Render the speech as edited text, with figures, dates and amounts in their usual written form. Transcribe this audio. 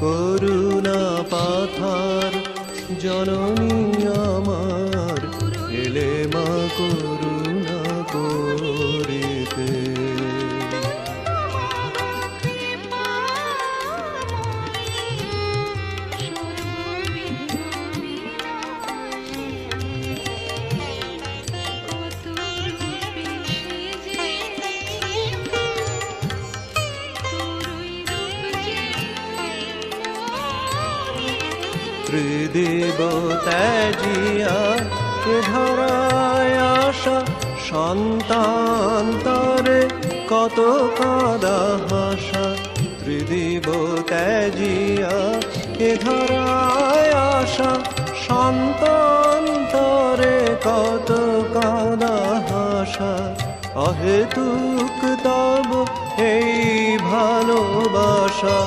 করুণা পাথার জননী আমার, এলে মা করুণা করিতে। ত্রিদেব ত্যাজিয়া এ ধরায় আসা, সন্তান্তরে কত কাঁদা হাসা। ত্রিদেব ত্যাজিয়া এ ধরায় আসা, সন্তান্তরে কত কাঁদা হাসা। অহেতুক তব এই ভালোবাসা।